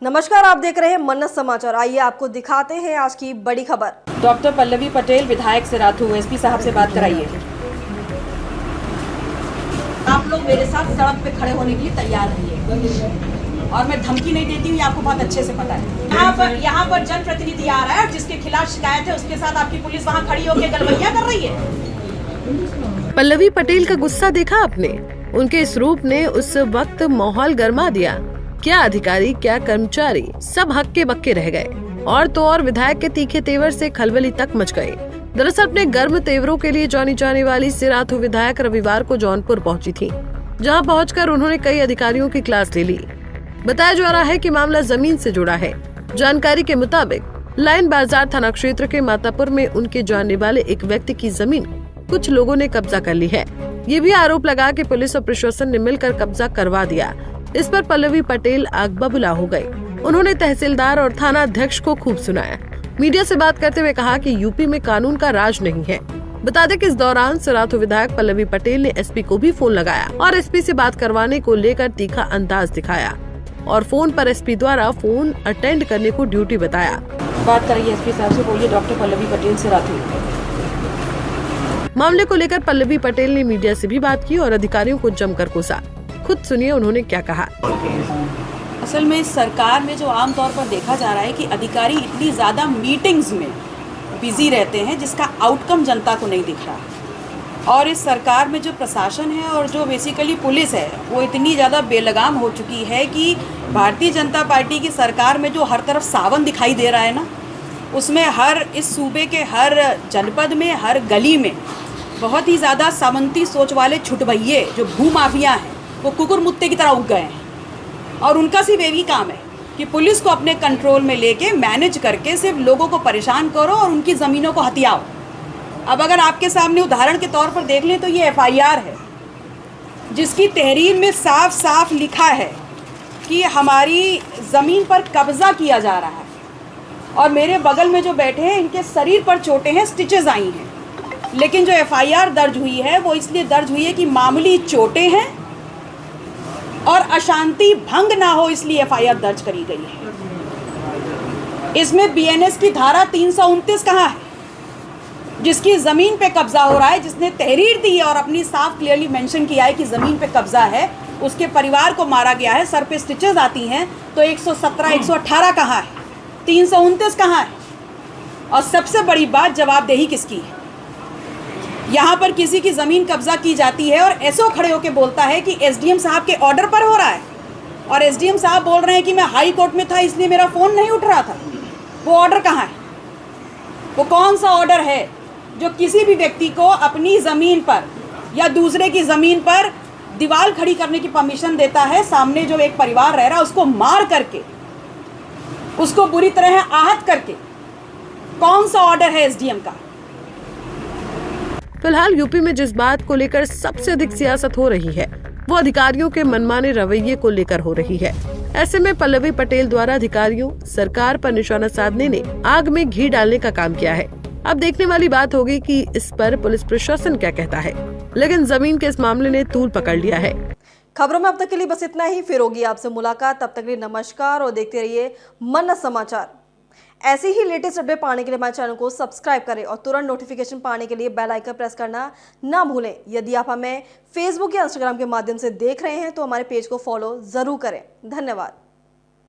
नमस्कार, आप देख रहे हैं मन्नत समाचार। आइए आपको दिखाते हैं आज की बड़ी खबर। डॉक्टर पल्लवी पटेल विधायक सिराथू एसपी साहब से बात कराइए। आप लोग मेरे साथ सड़क पे खड़े होने के लिए तैयार रहिए और मैं धमकी नहीं देती हूँ, ये आपको बहुत अच्छे से पता है। यहाँ पर जनप्रतिनिधि आ रहा है और जिसके खिलाफ शिकायत है उसके साथ आपकी पुलिस वहाँ खड़ी होकर गलवैया कर रही है। पल्लवी पटेल का गुस्सा देखा आपने? उनके इस रूप ने उस वक्त माहौल गर्मा दिया। क्या अधिकारी, क्या कर्मचारी, सब हक्के बक्के रह गए और तो और विधायक के तीखे तेवर से खलबली तक मच गई। दरअसल अपने गर्म तेवरों के लिए जानी जाने वाली सिराथू विधायक रविवार को जौनपुर पहुंची थी, जहां पहुंचकर उन्होंने कई अधिकारियों की क्लास ले ली। बताया जा रहा है कि मामला जमीन से जुड़ा है। जानकारी के मुताबिक लाइन बाजार थाना क्षेत्र के मातापुर में उनके जानने वाले एक व्यक्ति की जमीन कुछ लोगों ने कब्जा कर ली है। ये भी आरोप लगा कि पुलिस और प्रशासन ने मिलकर कब्जा करवा दिया। इस पर पल्लवी पटेल आग बबूला हो गई। उन्होंने तहसीलदार और थाना अध्यक्ष को खूब सुनाया। मीडिया से बात करते हुए कहा कि यूपी में कानून का राज नहीं है। बता दें कि इस दौरान सिराथू विधायक पल्लवी पटेल ने एसपी को भी फोन लगाया और एसपी से बात करवाने को लेकर तीखा अंदाज दिखाया और फोन पर एसपी द्वारा फोन अटेंड करने को ड्यूटी बताया। बात करिए एसपी साहब से, बोलिए डॉक्टर पल्लवी पटेल सिराथू। मामले को लेकर पल्लवी पटेल ने मीडिया से भी बात की और अधिकारियों को जमकर कोसा। खुद सुनिए उन्होंने क्या कहा। असल में इस सरकार में जो आमतौर पर देखा जा रहा है कि अधिकारी इतनी ज़्यादा मीटिंग्स में बिजी रहते हैं जिसका आउटकम जनता को नहीं दिख रहा। और इस सरकार में जो प्रशासन है और जो बेसिकली पुलिस है वो इतनी ज़्यादा बेलगाम हो चुकी है कि भारतीय जनता पार्टी की सरकार में जो हर तरफ सावन दिखाई दे रहा है ना, उसमें हर इस सूबे के हर जनपद में हर गली में बहुत ही ज़्यादा सामंती सोच वाले छुटभइये जो भूमाफिया हैं वो कुकुर मुत्ते की तरह उग गए हैं। और उनका सिर्फ यही काम है कि पुलिस को अपने कंट्रोल में लेके मैनेज करके सिर्फ लोगों को परेशान करो और उनकी ज़मीनों को हथियाओ। अब अगर आपके सामने उदाहरण के तौर पर देख लें तो ये एफआईआर है जिसकी तहरीर में साफ साफ लिखा है कि हमारी ज़मीन पर कब्ज़ा किया जा रहा है और मेरे बगल में जो बैठे हैं इनके शरीर पर चोटें हैं, स्टिचेस आई हैं। लेकिन जो एफआईआर दर्ज हुई है वो इसलिए दर्ज हुई है कि मामूली चोटें हैं और अशांति भंग ना हो, इसलिए एफआईआर दर्ज करी गई है। इसमें बीएनएस की धारा 329 कहाँ है? जिसकी ज़मीन पे कब्जा हो रहा है, जिसने तहरीर दी है और अपनी साफ क्लियरली मेंशन किया है कि ज़मीन पे कब्जा है, उसके परिवार को मारा गया है, सर पे स्टिचेस आती हैं, तो 117, 118 कहाँ है? 329 कहाँ है? और सबसे बड़ी बात, जवाबदेही किसकी है? यहाँ पर किसी की ज़मीन कब्जा की जाती है और एसओ खड़े होकर बोलता है कि एसडीएम साहब के ऑर्डर पर हो रहा है और एसडीएम साहब बोल रहे हैं कि मैं हाई कोर्ट में था इसलिए मेरा फ़ोन नहीं उठ रहा था। वो ऑर्डर कहाँ है? वो कौन सा ऑर्डर है जो किसी भी व्यक्ति को अपनी ज़मीन पर या दूसरे की ज़मीन पर दीवार खड़ी करने की परमिशन देता है? सामने जो एक परिवार रह रहा है उसको मार करके, उसको बुरी तरह आहत करके, कौन सा ऑर्डर है एसडीएम का? फिलहाल यूपी में जिस बात को लेकर सबसे अधिक सियासत हो रही है वो अधिकारियों के मनमाने रवैये को लेकर हो रही है। ऐसे में पल्लवी पटेल द्वारा अधिकारियों, सरकार पर निशाना साधने ने आग में घी डालने का काम किया है। अब देखने वाली बात होगी कि इस पर पुलिस प्रशासन क्या कहता है, लेकिन जमीन के इस मामले ने तूल पकड़ लिया है। खबरों में अब तक के लिए बस इतना ही। फिर होगी आपसे मुलाकात, तब तक के लिए नमस्कार और देखते रहिए मन्नत समाचार। ऐसे ही लेटेस्ट अपडेट पाने के लिए हमारे चैनल को सब्सक्राइब करें और तुरंत नोटिफिकेशन पाने के लिए बेल आइकन प्रेस करना ना भूलें। यदि आप हमें फेसबुक या इंस्टाग्राम के माध्यम से देख रहे हैं तो हमारे पेज को फॉलो जरूर करें। धन्यवाद।